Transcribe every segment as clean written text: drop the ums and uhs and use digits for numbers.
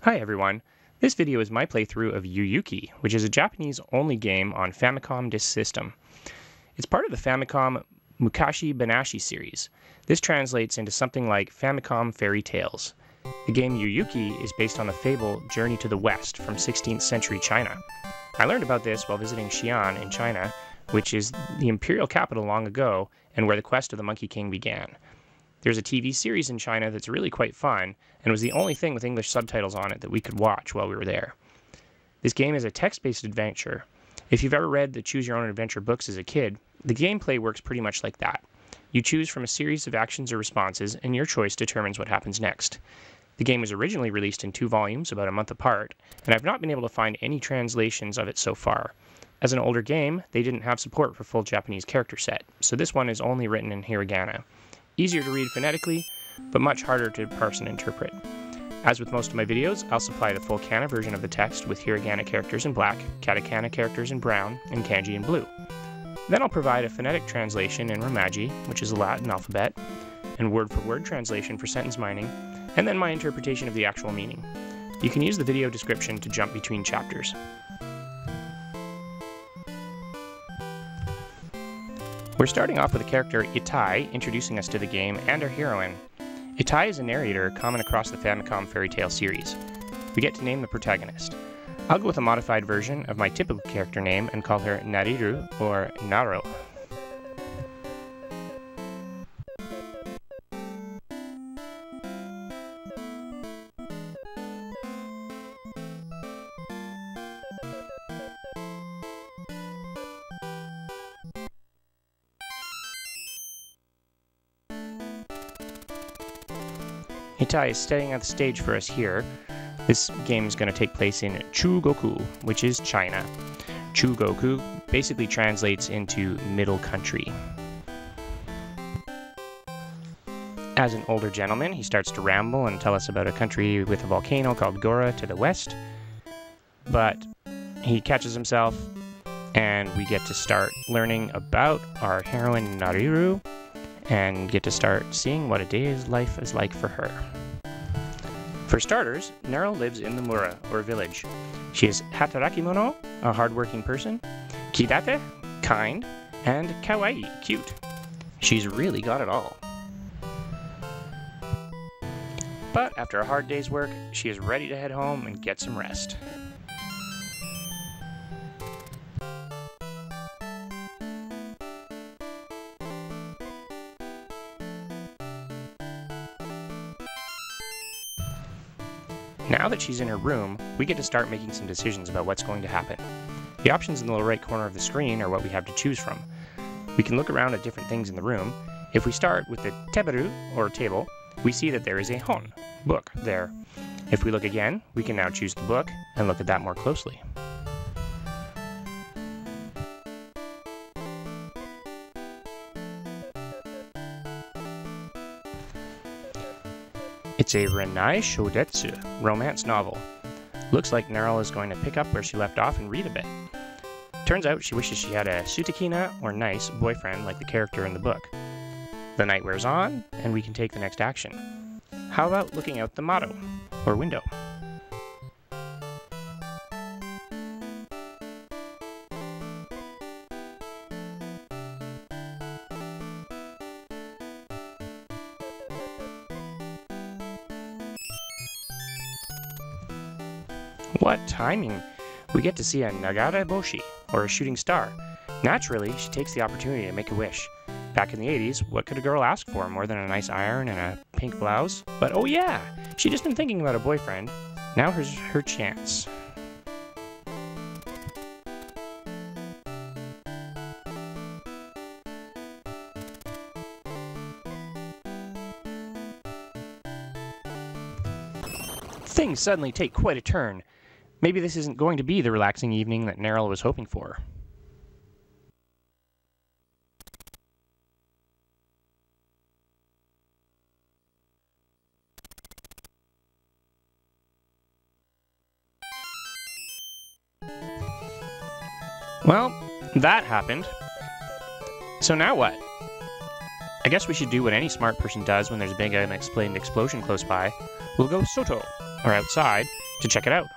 Hi everyone, this video is my playthrough of Yūyūki, which is a Japanese-only game on Famicom Disk System. It's part of the Famicom Mukashibanashi series. This translates into something like Famicom Fairytales. The game Yūyūki is based on the fable Journey to the West from 16th century China. I learned about this while visiting Xi'an in China, which is the imperial capital long ago and where the quest of the Monkey King began. There's a TV series in China that's really quite fun, and was the only thing with English subtitles on it that we could watch while we were there. This game is a text-based adventure. If you've ever read the Choose Your Own Adventure books as a kid, the gameplay works pretty much like that. You choose from a series of actions or responses, and your choice determines what happens next. The game was originally released in 2 volumes about a month apart, and I've not been able to find any translations of it so far. As an older game, they didn't have support for full Japanese character set, so this one is only written in hiragana. Easier to read phonetically, but much harder to parse and interpret. As with most of my videos, I'll supply the full kana version of the text with hiragana characters in black, katakana characters in brown, and kanji in blue. Then I'll provide a phonetic translation in Romaji, which is the Latin alphabet, and word-for-word translation for sentence mining, and then my interpretation of the actual meaning. You can use the video description to jump between chapters. We're starting off with the character Itai introducing us to the game and our heroine. Itai is a narrator common across the Famicom Fairytale series. We get to name the protagonist. I'll go with a modified version of my typical character name and call her Nariru or Naro. Itai is setting out the stage for us here. This game is going to take place in Chugoku, which is China. Chugoku basically translates into middle country. As an older gentleman, he starts to ramble and tell us about a country with a volcano called Gora to the west. But he catches himself, and we get to start learning about our heroine Nariru, and get to start seeing what a day's life is like for her. For starters, Nero lives in the Mura, or village. She is Hatarakimono, a hardworking person, Kidate, kind, and Kawaii, cute. She's really got it all. But after a hard day's work, she is ready to head home and get some rest. Now that she's in her room, we get to start making some decisions about what's going to happen. The options in the lower right corner of the screen are what we have to choose from. We can look around at different things in the room. If we start with the teberu, or table, we see that there is a hon, book, there. If we look again, we can now choose the book and look at that more closely. It's a Renai Shodetsu romance novel. Looks like Nero is going to pick up where she left off and read a bit. Turns out she wishes she had a sutekina, or nice, boyfriend like the character in the book. The night wears on, and we can take the next action. How about looking out the motto, or window? What timing! We get to see a Nagare Boshi, or a shooting star. Naturally, she takes the opportunity to make a wish. Back in the 80s, what could a girl ask for more than a nice iron and a pink blouse? But oh yeah! She'd just been thinking about a boyfriend. Now here's her chance. Things suddenly take quite a turn. Maybe this isn't going to be the relaxing evening that Neril was hoping for. Well, that happened. So now what? I guess we should do what any smart person does when there's a big unexplained explosion close by. we'll go Soto, or outside, to check it out.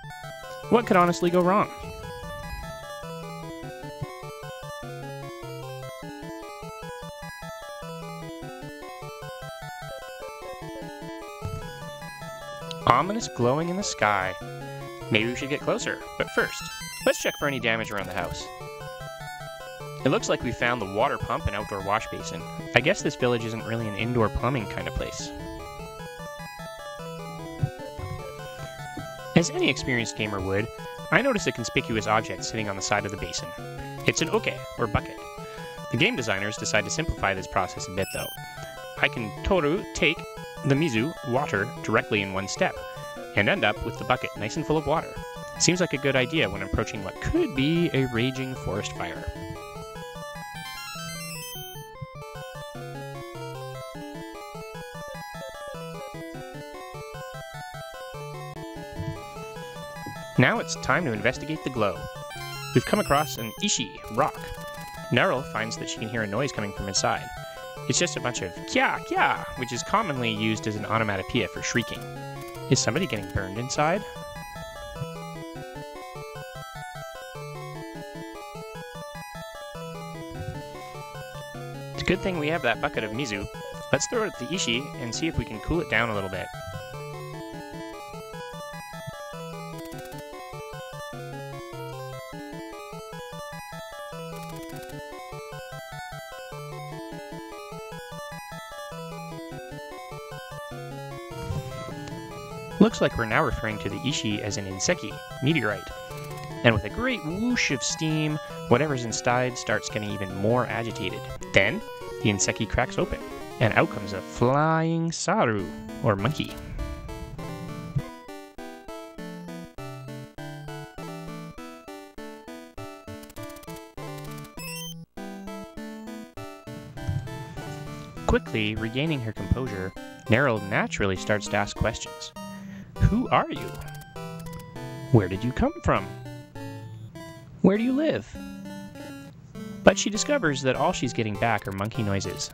What could honestly go wrong? Ominous glowing in the sky. Maybe we should get closer, but first, let's check for any damage around the house. It looks like we found the water pump and outdoor wash basin. I guess this village isn't really an indoor plumbing kind of place. As any experienced gamer would, I noticed a conspicuous object sitting on the side of the basin. It's an oke, or bucket. The game designers decide to simplify this process a bit though. I can toru take the mizu, water, directly in one step, and end up with the bucket nice and full of water. Seems like a good idea when approaching what could be a raging forest fire. Now it's time to investigate the glow. We've come across an ishi, rock. Nerl finds that she can hear a noise coming from inside. It's just a bunch of kya kya, which is commonly used as an onomatopoeia for shrieking. Is somebody getting burned inside? It's a good thing we have that bucket of mizu. Let's throw it at the ishi and see if we can cool it down a little bit. Looks like we're now referring to the ishi as an inseki, meteorite. And with a great whoosh of steam, whatever's inside starts getting even more agitated. Then, the inseki cracks open, and out comes a flying saru, or monkey. Quickly regaining her composure, Nerl naturally starts to ask questions. Who are you? Where did you come from? Where do you live? But she discovers that all she's getting back are monkey noises.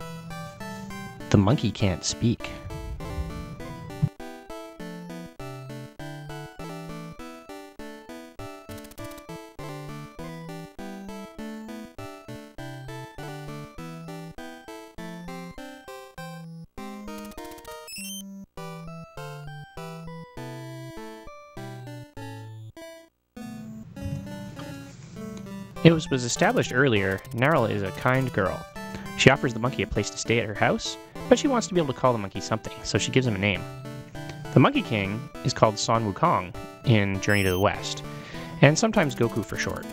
The monkey can't speak. It was established earlier, Nerl is a kind girl. She offers the monkey a place to stay at her house, but she wants to be able to call the monkey something, so she gives him a name. The Monkey King is called Son Wukong in Journey to the West, and sometimes Goku for short.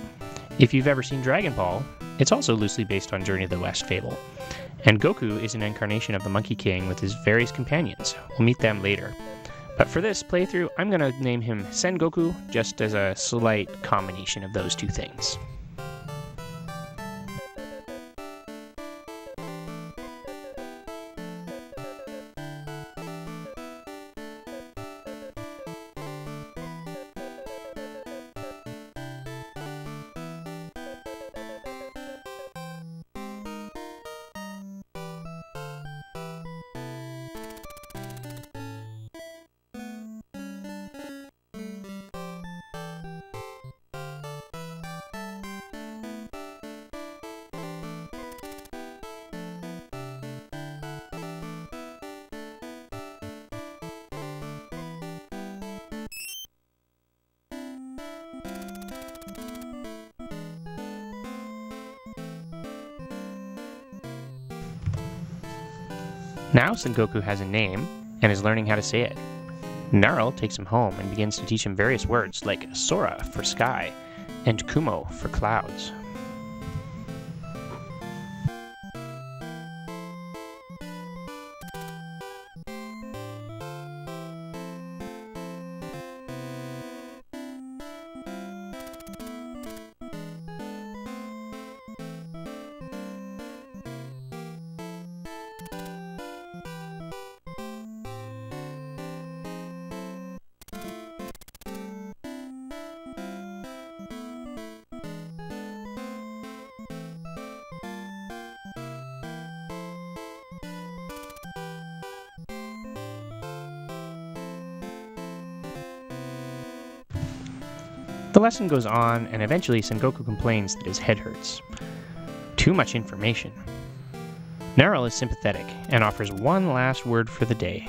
If you've ever seen Dragon Ball, it's also loosely based on Journey to the West fable. And Goku is an incarnation of the Monkey King with his various companions. We'll meet them later. But for this playthrough, I'm going to name him Sengoku, just as a slight combination of those two things. Now Sengoku has a name and is learning how to say it. Nerl takes him home and begins to teach him various words like Sora for sky and Kumo for clouds. The lesson goes on, and eventually Sengoku complains that his head hurts. Too much information. Nerl is sympathetic and offers one last word for the day.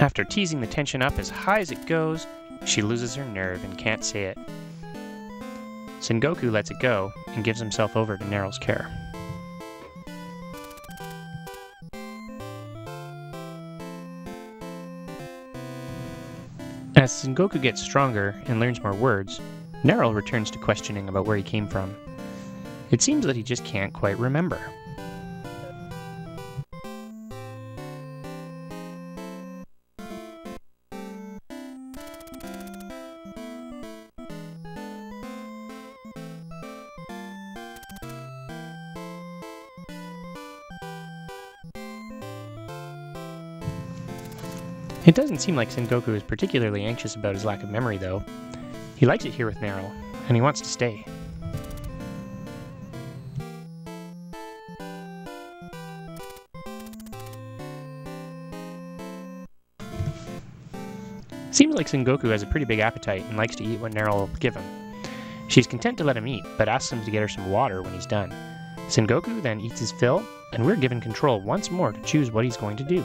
After teasing the tension up as high as it goes, she loses her nerve and can't say it. Sengoku lets it go and gives himself over to Nerl's care. As Sengoku gets stronger and learns more words, Nerl returns to questioning about where he came from. It seems that he just can't quite remember. It doesn't seem like Sengoku is particularly anxious about his lack of memory, though. He likes it here with Nerl, and he wants to stay. Seems like Sengoku has a pretty big appetite and likes to eat what Nerl will give him. She's content to let him eat, but asks him to get her some water when he's done. Sengoku then eats his fill, and we're given control once more to choose what he's going to do.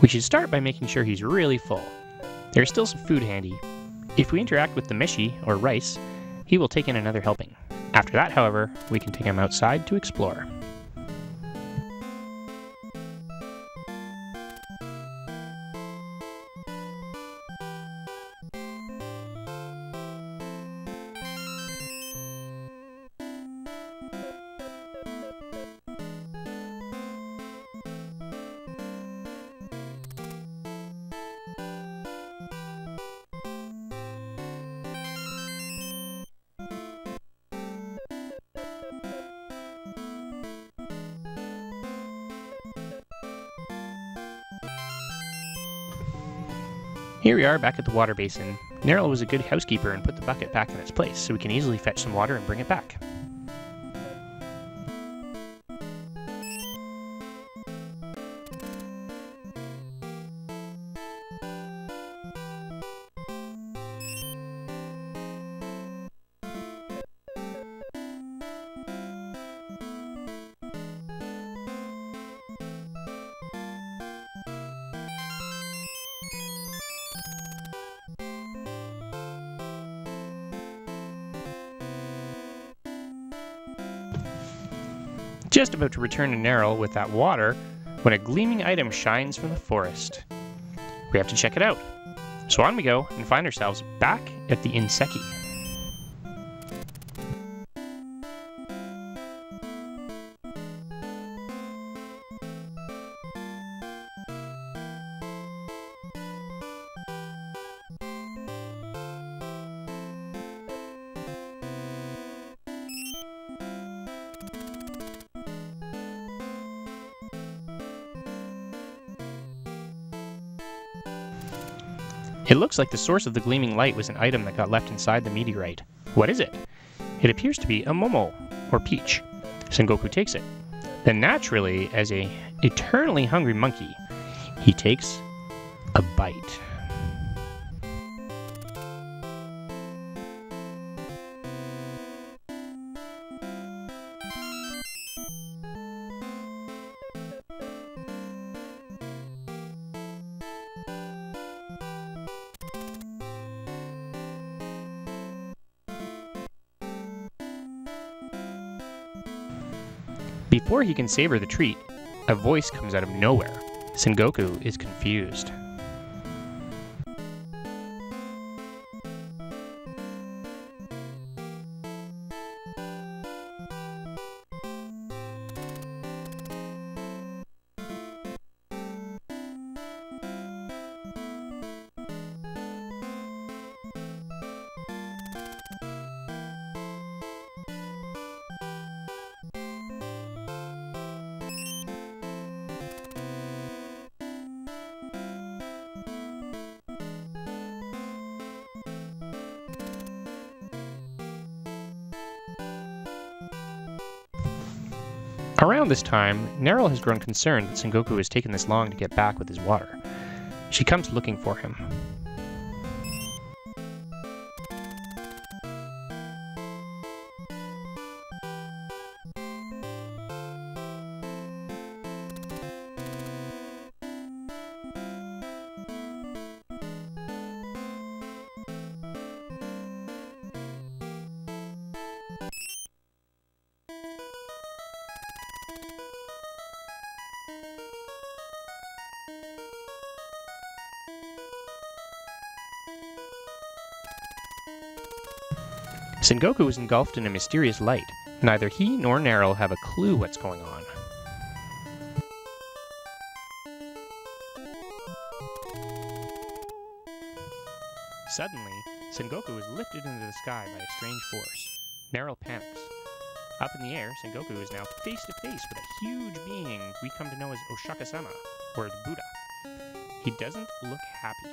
We should start by making sure he's really full. There's still some food handy. If we interact with the mishi, or rice, he will take in another helping. After that, however, we can take him outside to explore. Here we are back at the water basin. Nerl was a good housekeeper and put the bucket back in its place, so we can easily fetch some water and bring it back. Just about to return to Nerl with that water when a gleaming item shines from the forest. We have to check it out. So on we go and find ourselves back at the Inseki. It looks like the source of the gleaming light was an item that got left inside the meteorite. What is it? It appears to be a momo, or peach. Sengoku takes it. Then naturally, as a eternally hungry monkey, he takes a bite. Before he can savor the treat, a voice comes out of nowhere. Sengoku is confused. Around this time, Neril has grown concerned that Sengoku has taken this long to get back with his water. She comes looking for him. Sengoku is engulfed in a mysterious light. Neither he nor Neril have a clue what's going on. Suddenly, Sengoku is lifted into the sky by a strange force. Neril panics. Up in the air, Sengoku is now face to face with a huge being we come to know as Oshaka-sama, or the Buddha. He doesn't look happy.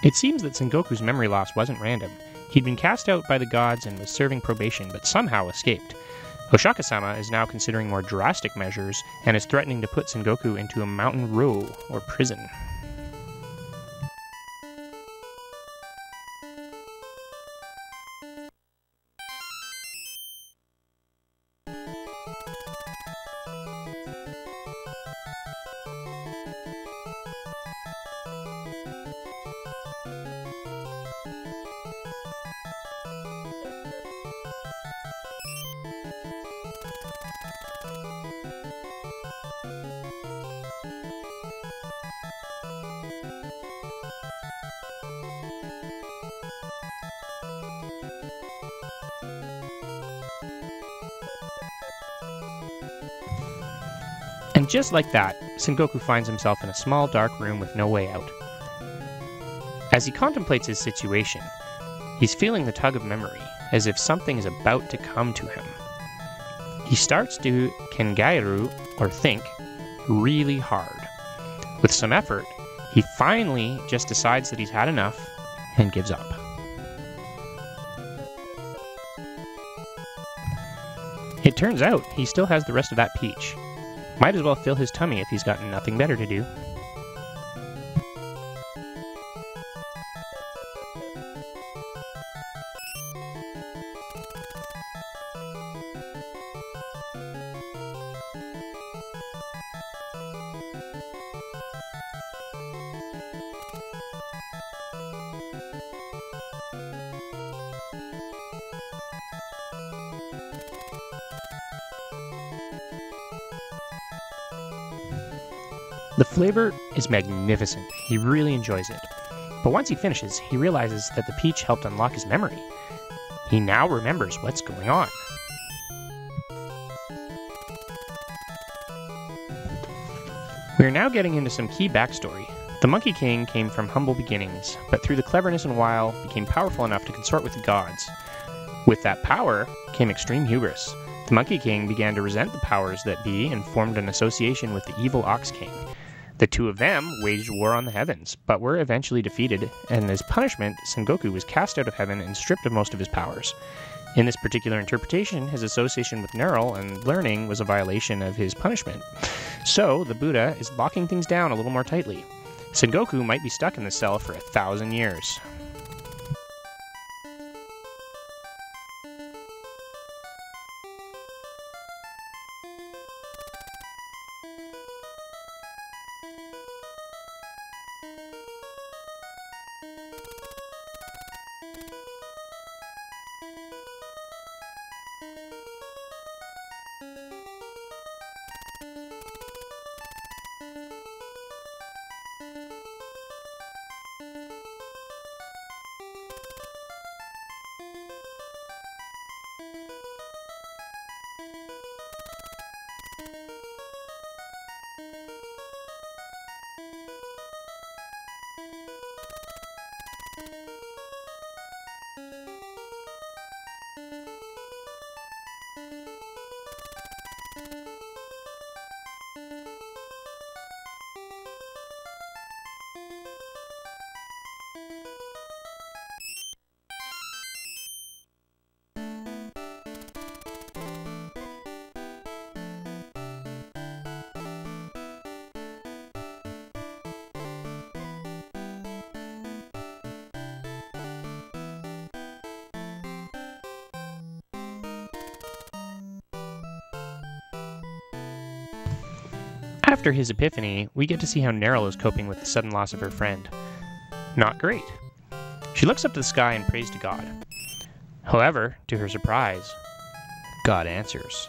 It seems that Sengoku's memory loss wasn't random. He'd been cast out by the gods and was serving probation, but somehow escaped. Oshaka-sama is now considering more drastic measures and is threatening to put Sengoku into a mountain row, or prison. And just like that, Sengoku finds himself in a small dark room with no way out. As he contemplates his situation, he's feeling the tug of memory, as if something is about to come to him. He starts to kengairu, or think, really hard. With some effort, he finally just decides that he's had enough and gives up. It turns out he still has the rest of that peach. Might as well fill his tummy if he's got nothing better to do. The flavor is magnificent. He really enjoys it. But once he finishes, he realizes that the peach helped unlock his memory. He now remembers what's going on. We are now getting into some key backstory. The Monkey King came from humble beginnings, but through the cleverness and wile, became powerful enough to consort with the gods. With that power came extreme hubris. The Monkey King began to resent the powers that be and formed an association with the evil Ox King. The two of them waged war on the heavens, but were eventually defeated, and as punishment, Sengoku was cast out of heaven and stripped of most of his powers. In this particular interpretation, his association with Neural and learning was a violation of his punishment. So, the Buddha is locking things down a little more tightly. Sengoku might be stuck in the cell for 1,000 years. After his epiphany, we get to see how Neryl is coping with the sudden loss of her friend. Not great. She looks up to the sky and prays to God. However, to her surprise, God answers.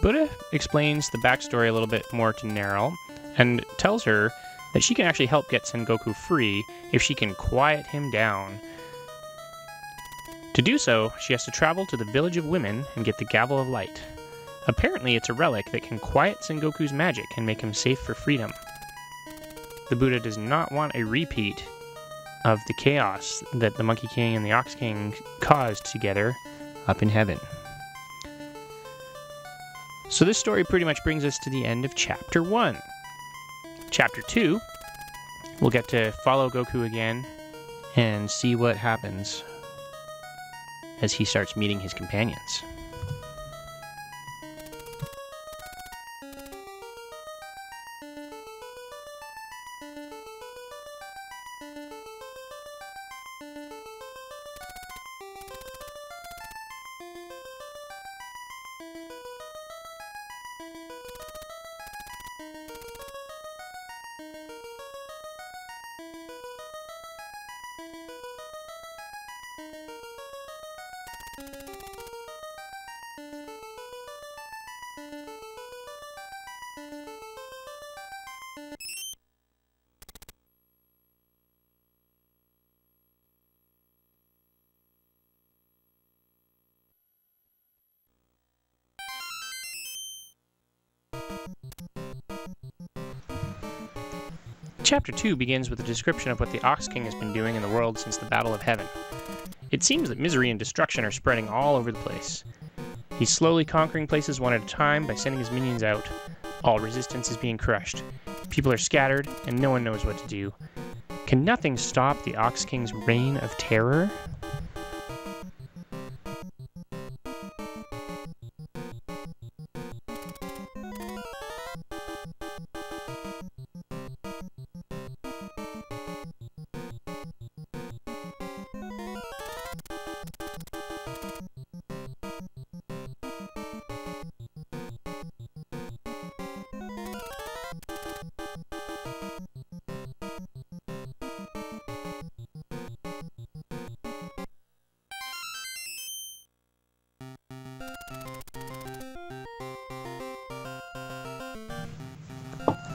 Buddha explains the backstory a little bit more to Neryl and tells her that she can actually help get Sengoku free if she can quiet him down. To do so, she has to travel to the Village of Women and get the Gavel of Light. Apparently, it's a relic that can quiet Sengoku's magic and make him safe for freedom. The Buddha does not want a repeat of the chaos that the Monkey King and the Ox King caused together up in heaven. So this story pretty much brings us to the end of Chapter 1. Chapter 2, we'll get to follow Goku again and see what happens as he starts meeting his companions. Chapter 2 begins with a description of what the Ox King has been doing in the world since the Battle of Heaven. It seems that misery and destruction are spreading all over the place. He's slowly conquering places one at a time by sending his minions out. All resistance is being crushed. People are scattered, and no one knows what to do. Can nothing stop the Ox King's reign of terror?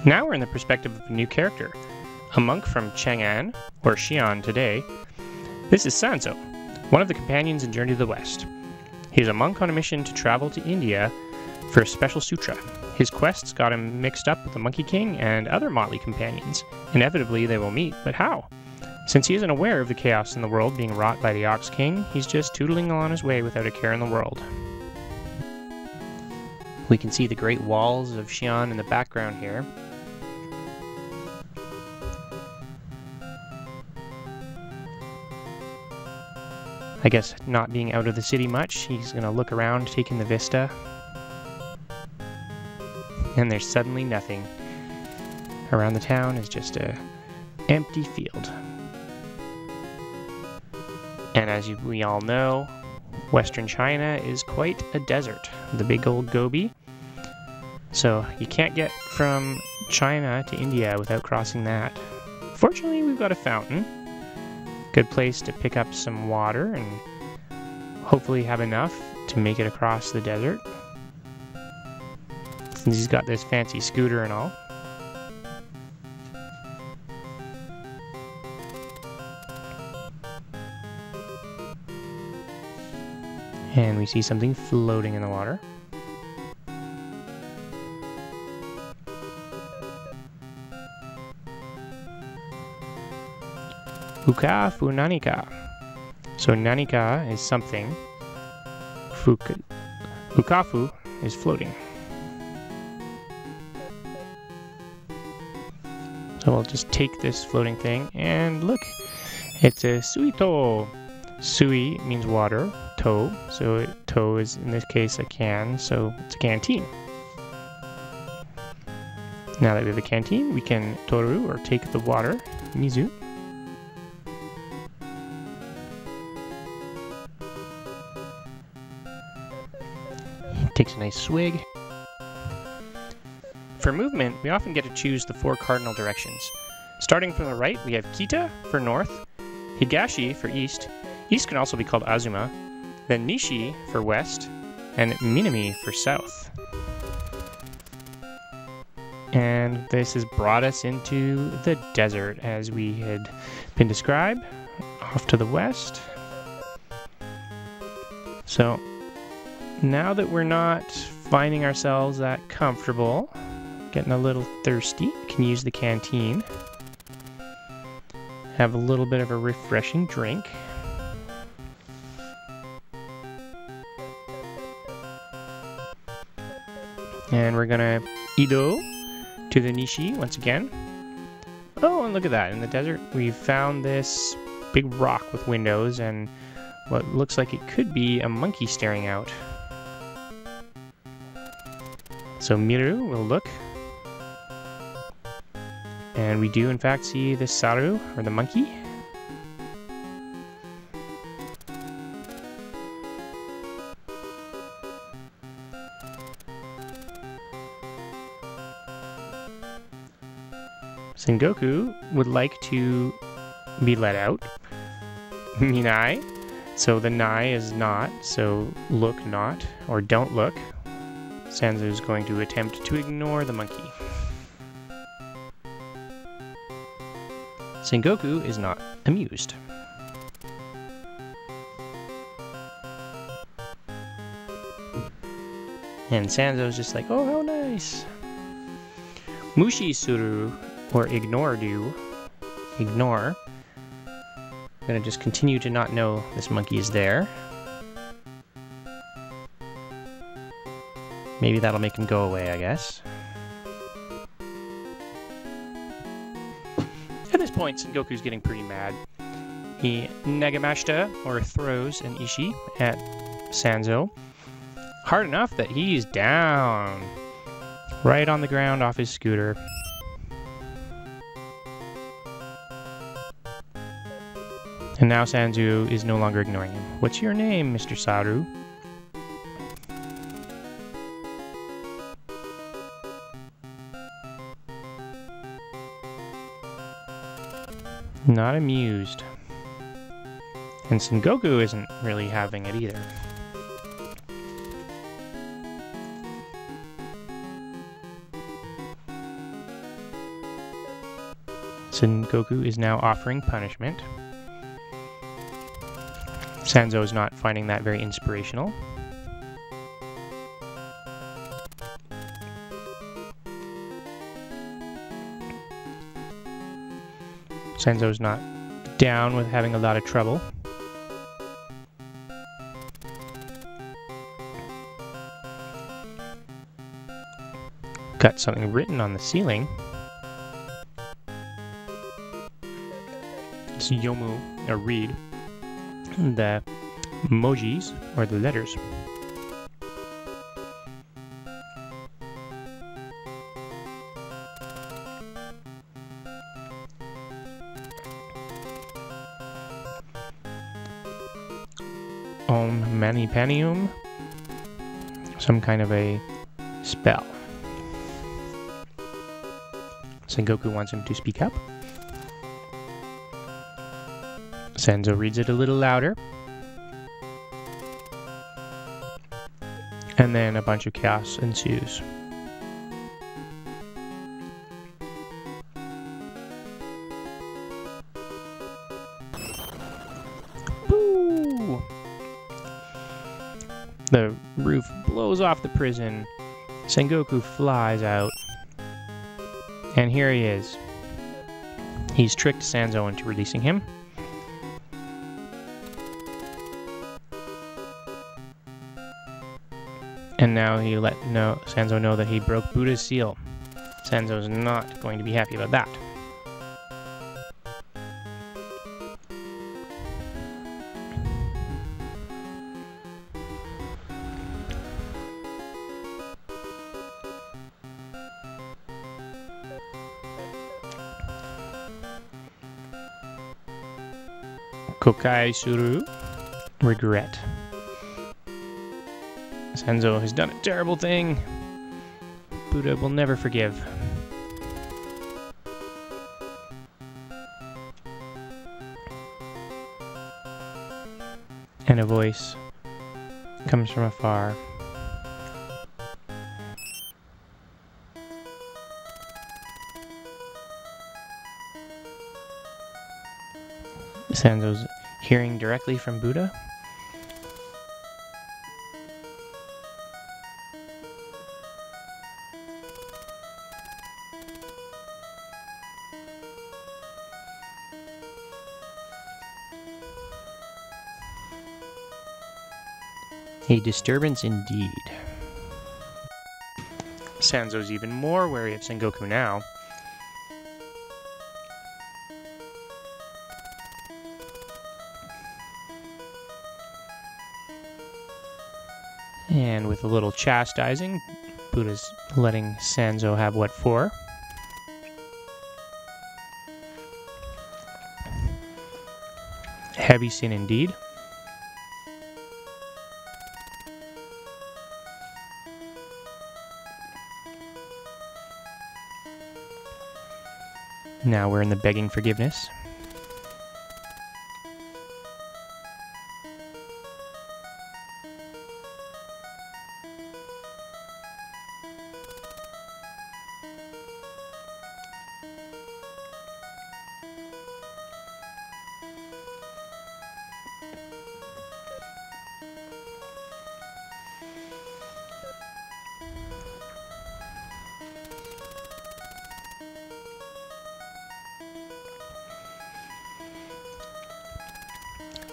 Now we're in the perspective of a new character, a monk from Chang'an, or Xi'an today. This is Sanzo, one of the companions in Journey to the West. He is a monk on a mission to travel to India for a special sutra. His quests got him mixed up with the Monkey King and other motley companions. Inevitably they will meet, but how? Since he isn't aware of the chaos in the world being wrought by the Ox King, he's just tootling on his way without a care in the world. We can see the great walls of Xi'an in the background here. I guess not being out of the city much, he's going to look around, taking the vista. And there's suddenly nothing. Around the town is just a empty field. And as we all know, Western China is quite a desert. The big old Gobi. So you can't get from China to India without crossing that. Fortunately, we've got a fountain. Good place to pick up some water and hopefully have enough to make it across the desert. Since he's got this fancy scooter and all. And we see something floating in the water. Fukafu nanika. So nanika is something. Fukafu is floating. So we'll just take this floating thing and look, it's a suito. Sui means water, to, so to is in this case a can, so it's a canteen. Now that we have a canteen, we can toru, or take the water, mizu. Takes a nice swig. For movement, we often get to choose the 4 cardinal directions. Starting from the right, we have Kita for north, Higashi for east. East can also be called Azuma, then Nishi for west, and Minami for south. And this has brought us into the desert as we had been described, off to the west. So now that we're not finding ourselves that comfortable, getting a little thirsty, we can use the canteen. Have a little bit of a refreshing drink. And we're gonna Ido to the Nishi once again. Oh, and look at that. In the desert, we've found this big rock with windows and what looks like it could be a monkey staring out. So Miru will look. And we do in fact see the Saru, or the monkey. Sengoku would like to be let out. Minai. So the nai is not, so look not, or don't look. Sanzo is going to attempt to ignore the monkey. Sengoku is not amused. And Sanzo's just like, oh, how nice. Mushi suru, or ignore do. Ignore. I'm gonna just continue to not know this monkey is there. Maybe that'll make him go away, I guess. At this point, Sengoku's getting pretty mad. He negamashita, or throws an ishi, at Sanzo. Hard enough that he's down. Right on the ground off his scooter. And now Sanzo is no longer ignoring him. What's your name, Mr. Saru? Not amused. And Sengoku isn't really having it either. Sengoku is now offering punishment. Sanzo is not finding that very inspirational. Sanzo's not down with having a lot of trouble. Got something written on the ceiling. It's Yomu, or read, the emojis, or the letters. Om Mani Panium, some kind of a spell. Sengoku wants him to speak up. Sanzo reads it a little louder. And then a bunch of chaos ensues. Boo! The roof blows off the prison. Sengoku flies out. And here he is. He's tricked Sanzo into releasing him. And now he let Sanzo know that he broke Buddha's seal. Sanzo's not going to be happy about that. Kokai Suru, regret. Sanzo has done a terrible thing. Buddha will never forgive. And a voice comes from afar. Sanzo's hearing directly from Buddha. A disturbance indeed. Sanzo's even more wary of Sengoku now. And with a little chastising, Buddha's letting Sanzo have what for. Heavy sin indeed. Now we're in the begging forgiveness.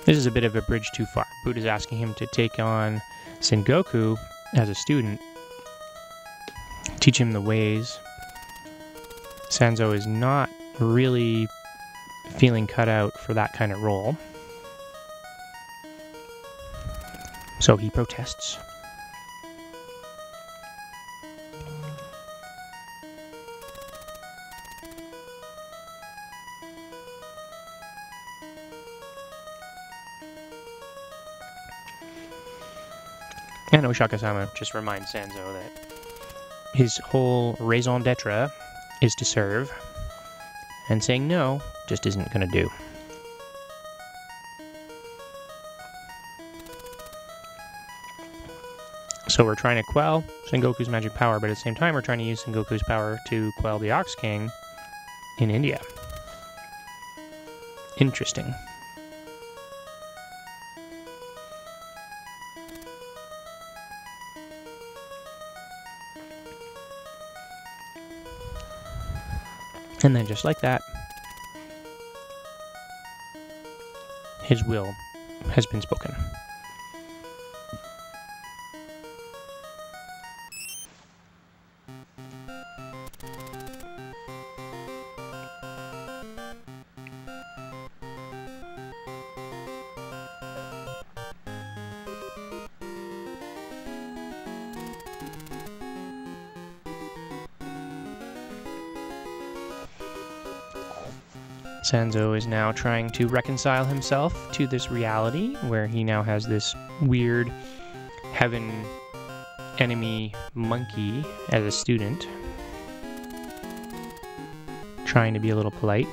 This is a bit of a bridge too far. Buddha's asking him to take on Sengoku as a student, teach him the ways. Sanzo is not really feeling cut out for that kind of role, so he protests. And Oshaka-sama just reminds Sanzo that his whole raison d'etre is to serve, and saying no just isn't going to do. So we're trying to quell Sengoku's magic power, but at the same time we're trying to use Sengoku's power to quell the Ox King in India. Interesting. And then just like that, his will has been spoken. Sanzo is now trying to reconcile himself to this reality where he now has this weird heaven enemy monkey as a student, trying to be a little polite.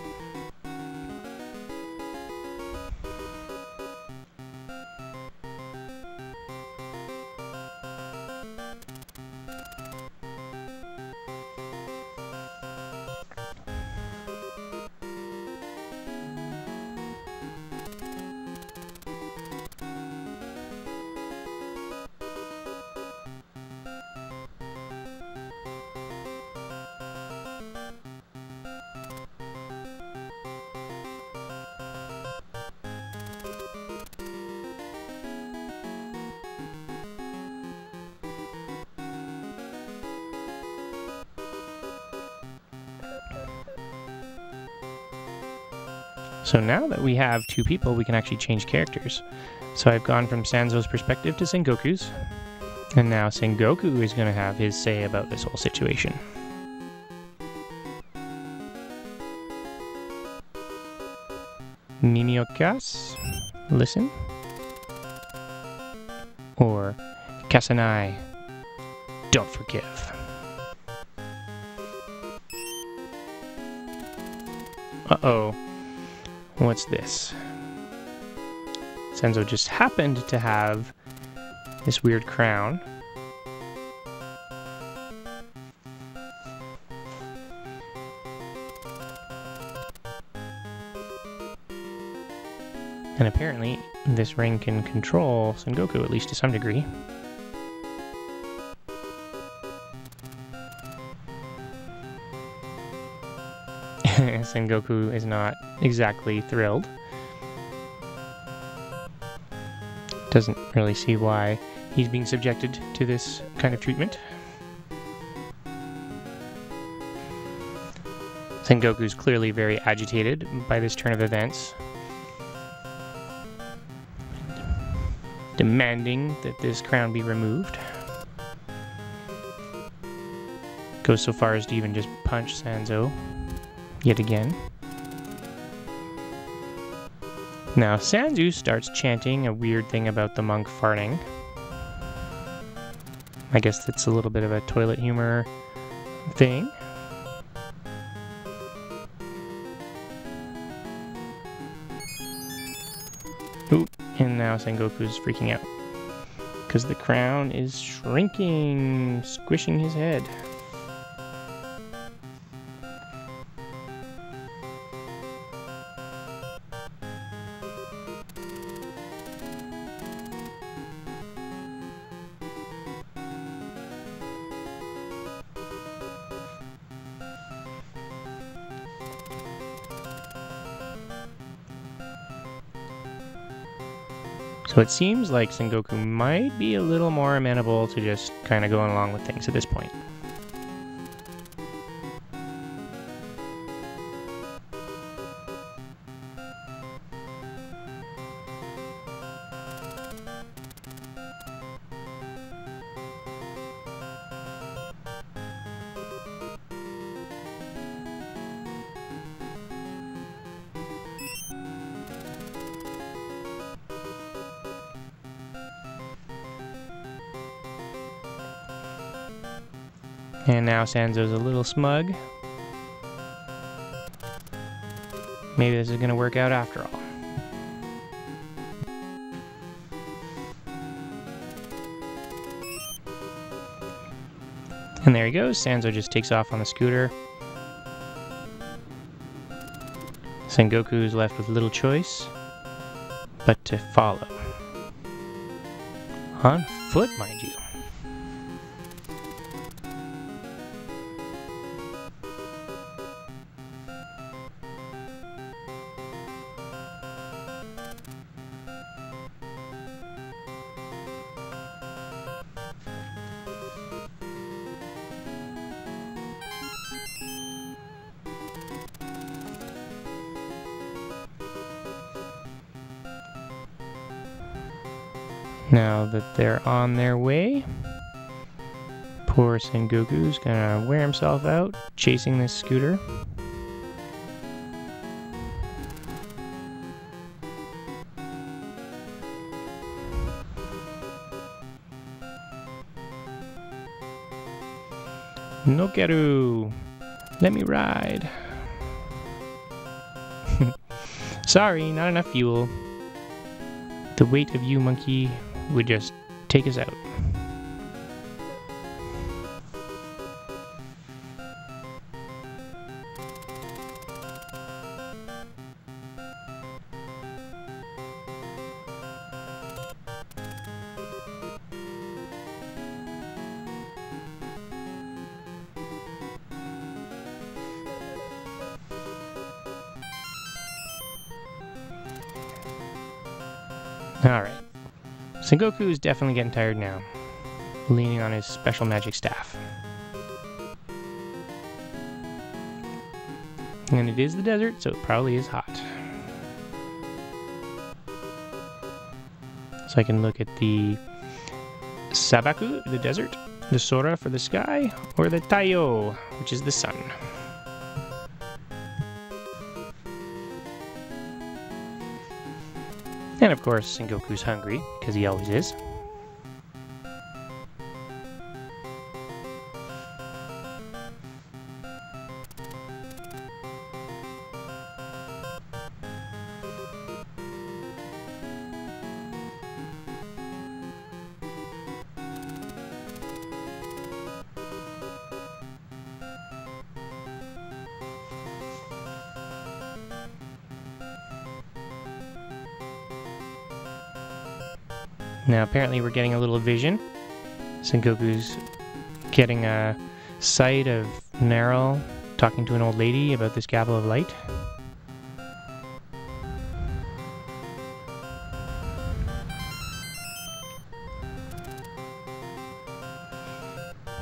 So now that we have two people, we can actually change characters. So I've gone from Sanzo's perspective to Sengoku's, and now Sengoku is going to have his say about this whole situation. Niniokas, listen. Or Kasanai, don't forgive. Uh-oh. What's this? Sanzo just happened to have this weird crown. And apparently, this ring can control Sengoku, at least to some degree. Sengoku is not exactly thrilled. Doesn't really see why he's being subjected to this kind of treatment. Sengoku's clearly very agitated by this turn of events, demanding that this crown be removed. Goes so far as to even just punch Sanzo yet again. Now Sanzu starts chanting a weird thing about the monk farting. I guess that's a little bit of a toilet humor thing. Ooh, and now Sengoku's freaking out because the crown is shrinking, squishing his head. So it seems like Sengoku might be a little more amenable to just kind of going along with things at this point. And now Sanzo's a little smug. Maybe this is going to work out after all. And there he goes. Sanzo just takes off on the scooter. Sengoku is left with little choice but to follow. On foot, mind you. Now that they're on their way, poor Sengoku's gonna wear himself out chasing this scooter. Nokeru, let me ride. Sorry, not enough fuel. The weight of you, monkey, would just take us out. Alright. Sengoku is definitely getting tired now, leaning on his special magic staff. And it is the desert, so it probably is hot. So I can look at the Sabaku, the desert, the Sora for the sky, or the Taiyo, which is the sun. And of course, Sengoku's hungry, because he always is. Now apparently we're getting a little vision. Sengoku's getting a sight of Narl talking to an old lady about this gabble of light.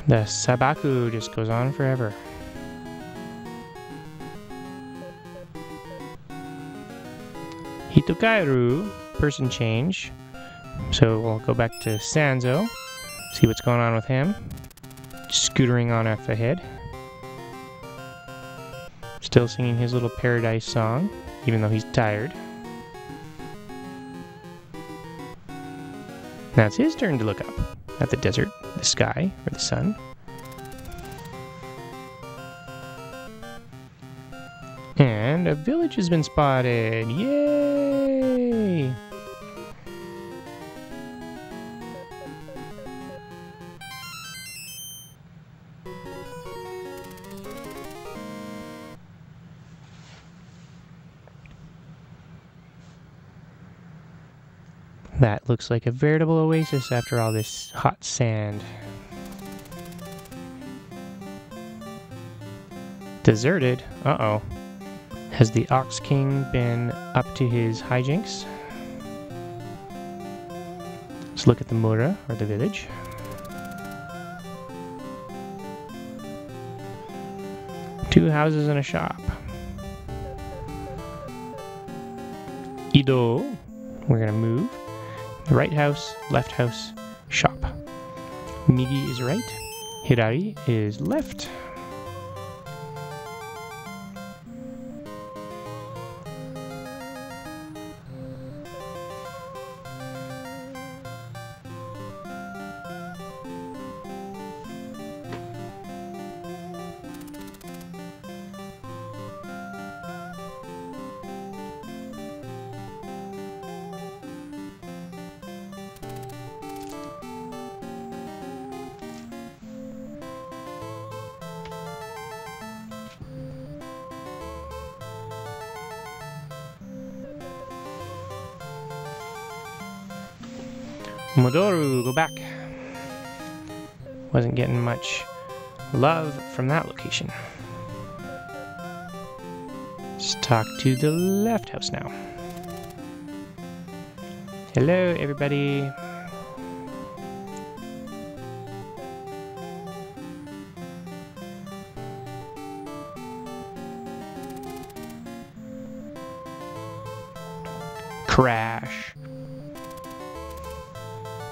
The Sabaku just goes on forever. Hitokairu, person change. So we'll go back to Sanzo, see what's going on with him. Scootering on up ahead. Still singing his little paradise song, even though he's tired. Now it's his turn to look up at the desert, the sky, or the sun. And a village has been spotted! Yay! That looks like a veritable oasis after all this hot sand. Deserted? Uh-oh. Has the Ox King been up to his hijinks? Let's look at the Mura, or the village. Two houses and a shop. Ido. We're gonna move. Right house, left house, shop. Migi is right. Hirari is left. Modoru, go back. Wasn't getting much love from that location. Let's talk to the left house now. Hello, everybody. Crash.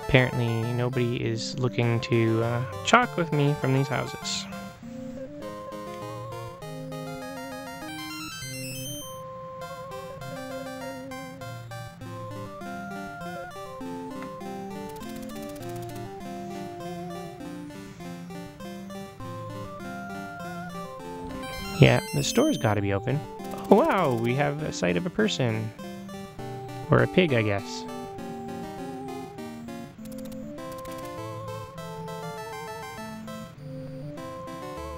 Apparently, nobody is looking to chalk with me from these houses. Yeah, the store's got to be open. Oh wow, we have a sight of a person. Or a pig, I guess.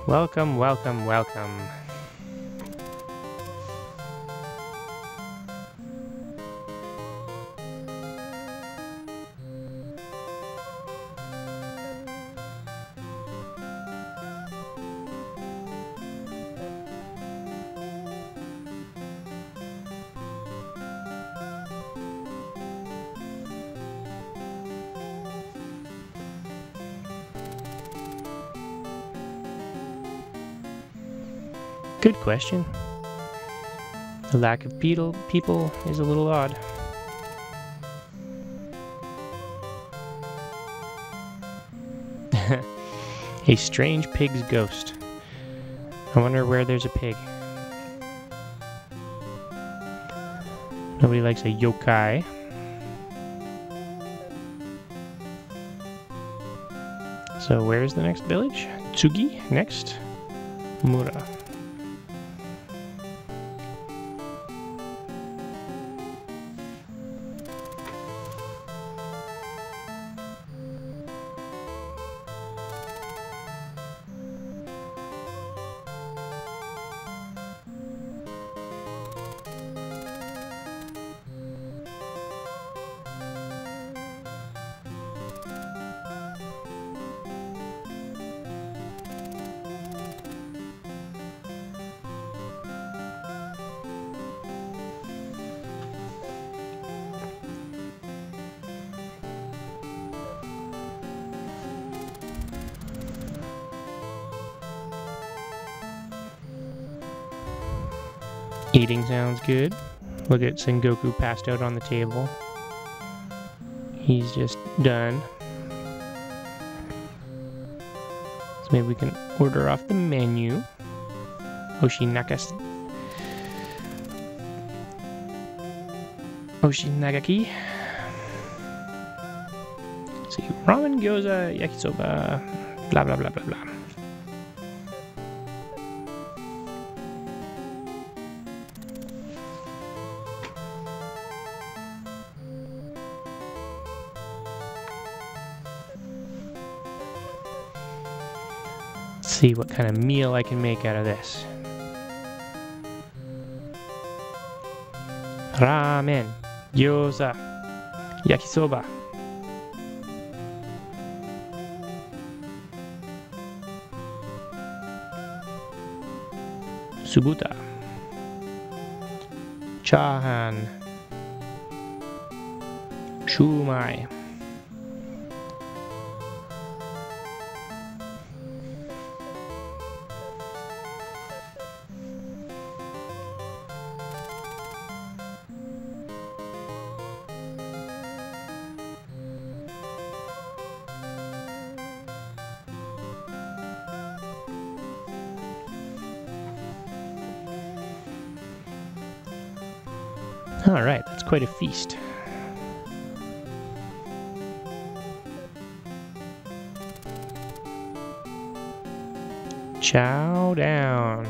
Welcome, welcome, welcome. Good question. The lack of people is a little odd. A strange pig's ghost. I wonder where there's a pig. Nobody likes a yokai. So where's the next village? Tsugi next? Mura. Eating sounds good. Look at Sengoku passed out on the table. He's just done. So maybe we can order off the menu. Oshinagaki. Let's see, ramen, gyoza, yakisoba, blah blah blah blah blah. See what kind of meal I can make out of this. Ramen, gyoza, yakisoba. Subuta, chahan, shumai. Alright, that's quite a feast. Chow down.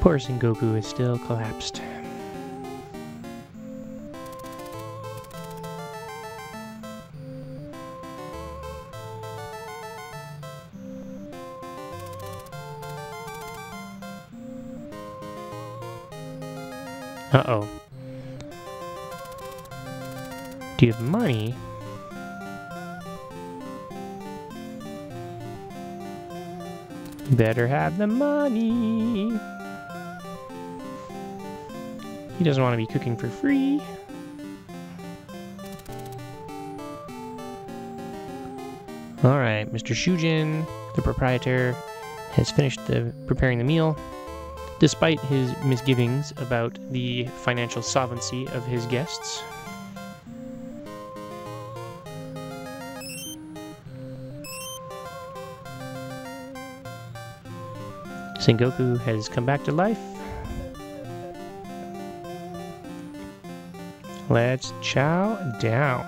Poor Sengoku is still collapsed. Uh-oh. Do you have money? Better have the money. He doesn't want to be cooking for free. Alright, Mr. Shujin, the proprietor, has finished preparing the meal. Despite his misgivings about the financial solvency of his guests. Sengoku has come back to life. Let's chow down.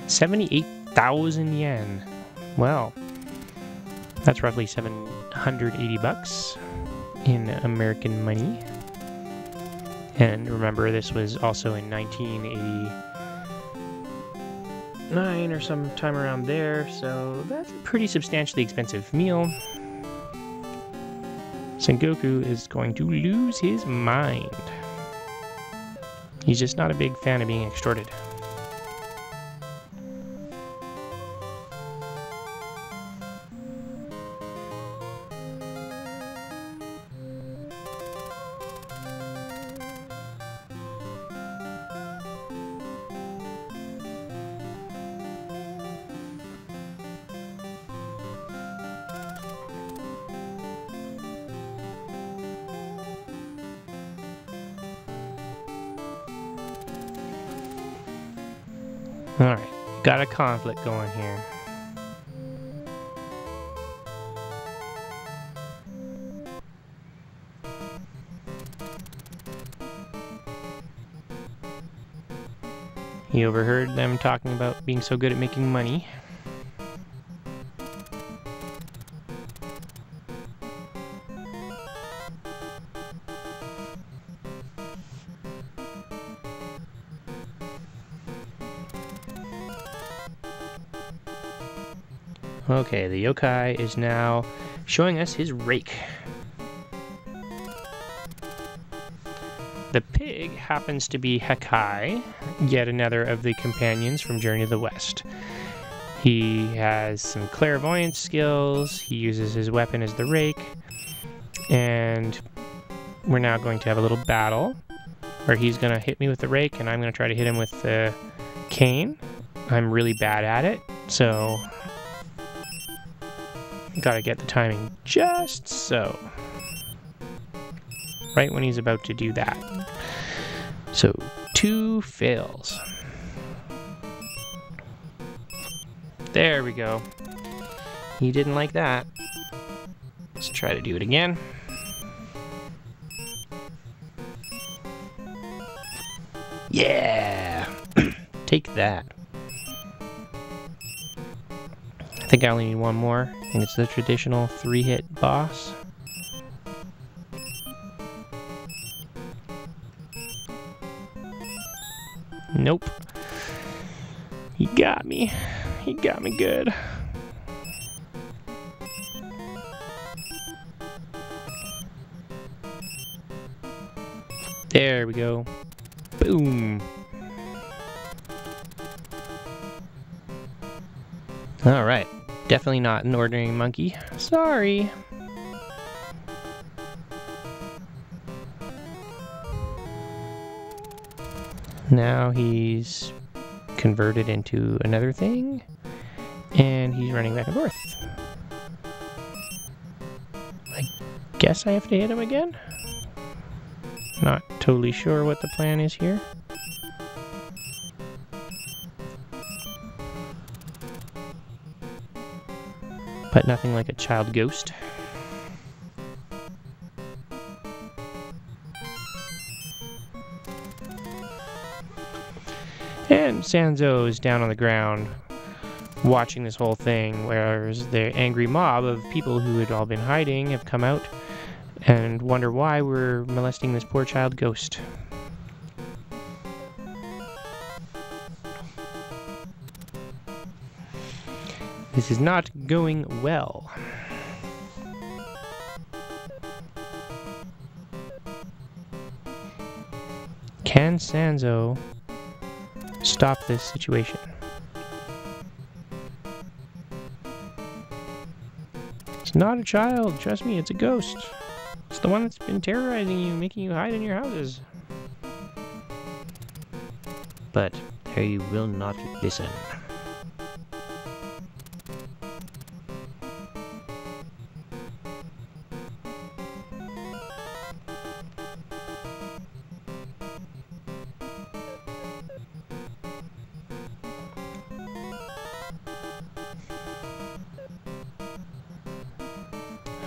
$78,000 Well, that's roughly 780 bucks in American money. And remember, this was also in 1989 or sometime around there, so that's a pretty substantially expensive meal. Sengoku is going to lose his mind. He's just not a big fan of being extorted. Alright, got a conflict going here. He overheard them talking about being so good at making money. Okay, the yokai is now showing us his rake. The pig happens to be Hakai, yet another of the companions from Journey to the West. He has some clairvoyance skills, he uses his weapon as the rake, and we're now going to have a little battle where he's going to hit me with the rake and I'm going to try to hit him with the cane. I'm really bad at it, so gotta get the timing just so. Right when he's about to do that. So, 2 fails. There we go. He didn't like that. Let's try to do it again. Yeah! Take that. I think I only need one more. I think it's the traditional 3-hit boss. Nope. He got me. He got me good. There we go. Boom. Alright. Definitely not an ordinary monkey. Sorry. Now he's converted into another thing, and he's running back and forth. I guess I have to hit him again? Not totally sure what the plan is here. But nothing like a child ghost. And Sanzo is down on the ground watching this whole thing, whereas the angry mob of people who had all been hiding have come out and wonder why we're molesting this poor child ghost. This is not going well. Can Sanzo stop this situation? It's not a child, trust me, it's a ghost. It's the one that's been terrorizing you, making you hide in your houses. But they will not listen.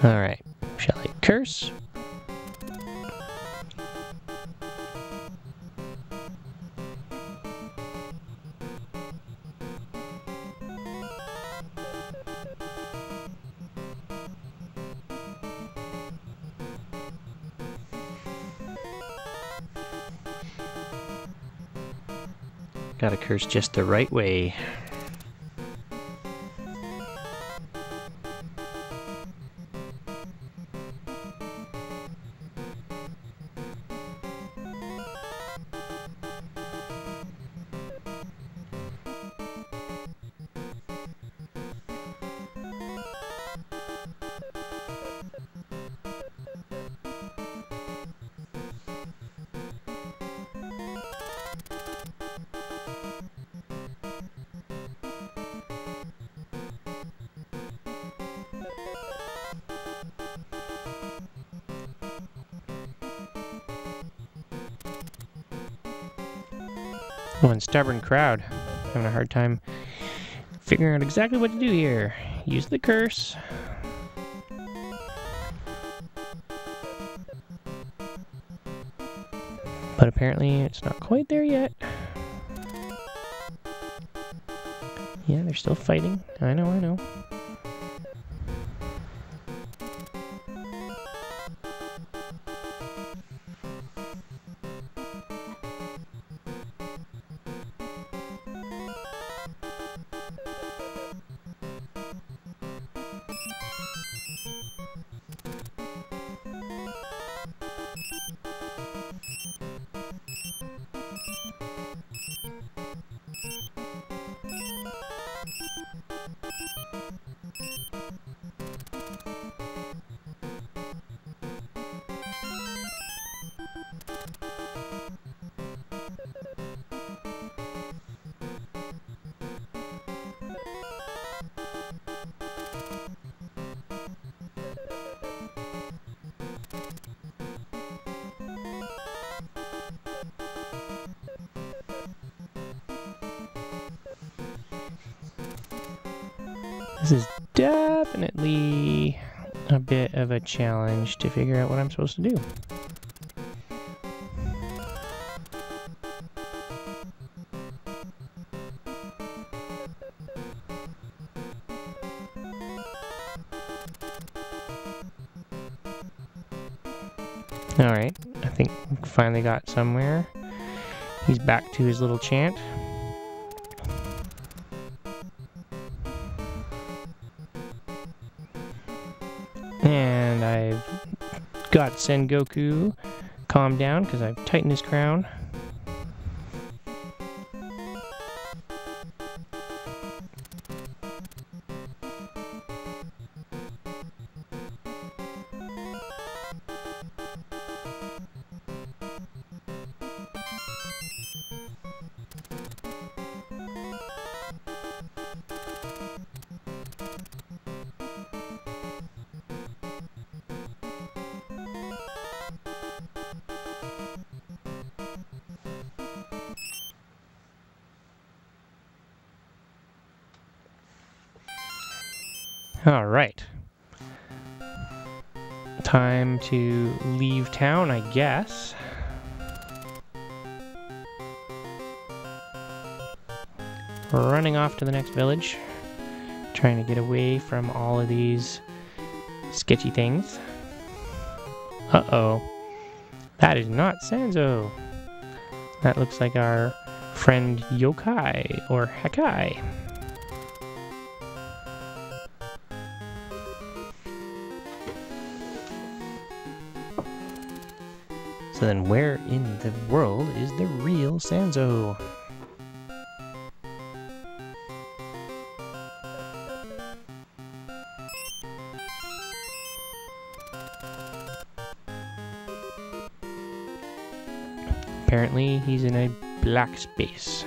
Alright, shall I curse? Gotta curse just the right way. One stubborn crowd. Having a hard time figuring out exactly what to do here. Use the curse. But apparently it's not quite there yet. Yeah, they're still fighting. I know, I know. This is definitely a bit of a challenge to figure out what I'm supposed to do. Alright, I think we finally got somewhere. He's back to his little chant. And I've got Sengoku calmed down because I've tightened his crown. All right. Time to leave town, I guess. Running off to the next village. Trying to get away from all of these sketchy things. Uh-oh. That is not Sanzo. That looks like our friend Yokai or Hakai. So then where in the world is the real Sanzo? Apparently he's in a black space.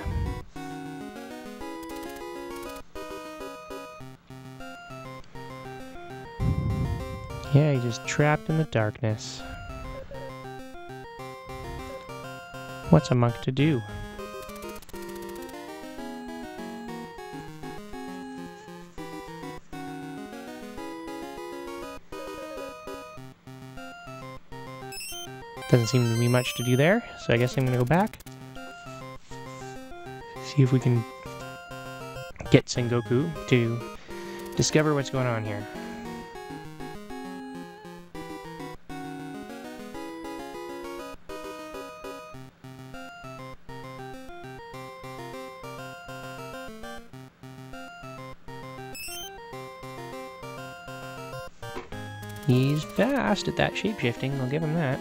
Yeah, he's just trapped in the darkness. What's a monk to do? Doesn't seem to be much to do there, so I guess I'm gonna go back. See if we can get Sengoku to discover what's going on here. He's fast at that shapeshifting, I'll give him that.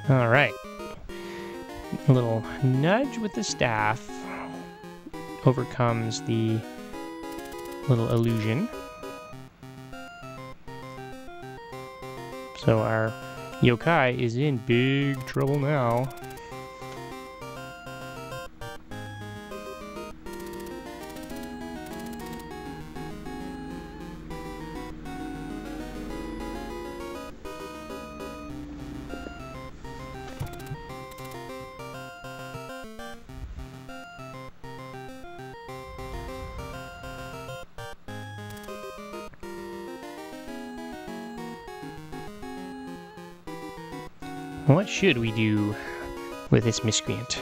Alright. A little nudge with the staff overcomes the little illusion. So our yokai is in big trouble now. What should we do with this miscreant?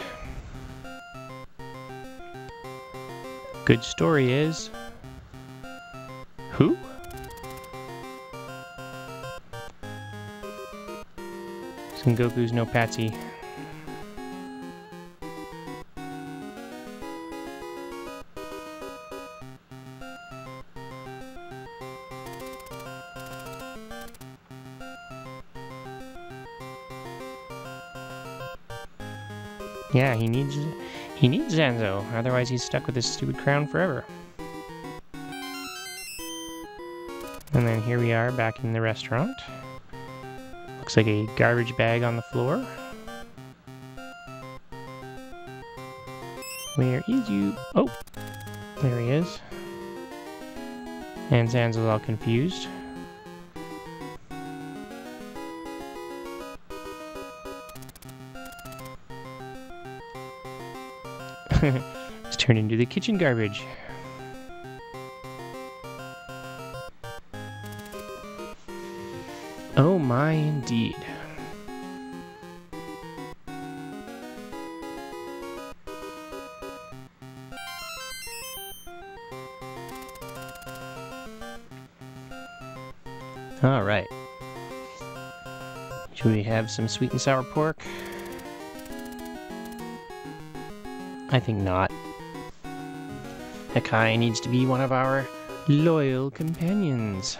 Good story is... Who? Sengoku's no patsy. Yeah, he needs Zanzo, otherwise he's stuck with this stupid crown forever. And then here we are back in the restaurant. Looks like a garbage bag on the floor. Where is you? Oh, there he is. And Zanzo's all confused. It's turned into the kitchen garbage. Oh my, indeed. All right. Should we have some sweet and sour pork? I think not. Hakai needs to be one of our loyal companions.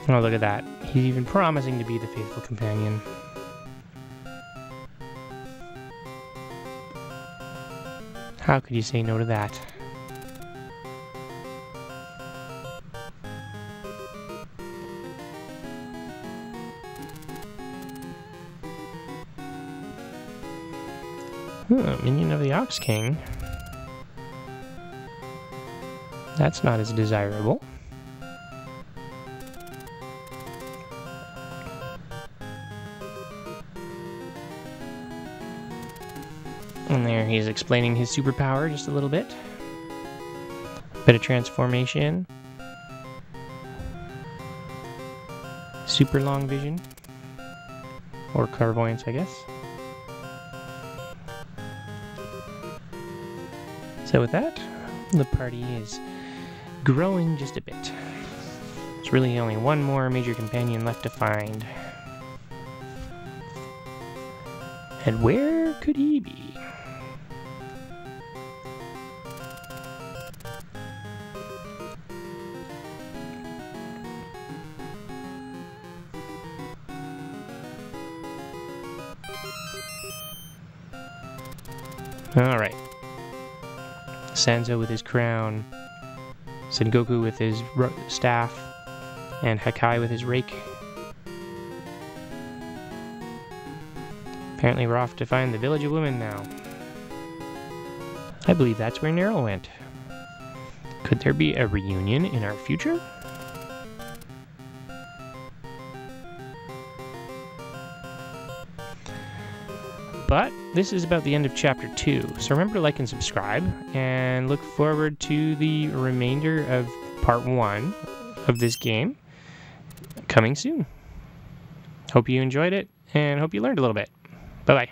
Oh, look at that. He's even promising to be the faithful companion. How could you say no to that? Minion of the Ox King. That's not as desirable. And there he's explaining his superpower just a little bit. Bit of transformation. Super long vision. Or clairvoyance, I guess. So with that, the party is growing just a bit. There's really only one more major companion left to find. And where could he be? Alright. Sanzo with his crown, Sengoku with his staff, and Hakai with his rake. Apparently we're off to find the Village of Women now. I believe that's where Nerl went. Could there be a reunion in our future? But this is about the end of Chapter 2, so remember to like and subscribe, and look forward to the remainder of Part 1 of this game coming soon. Hope you enjoyed it, and hope you learned a little bit. Bye-bye.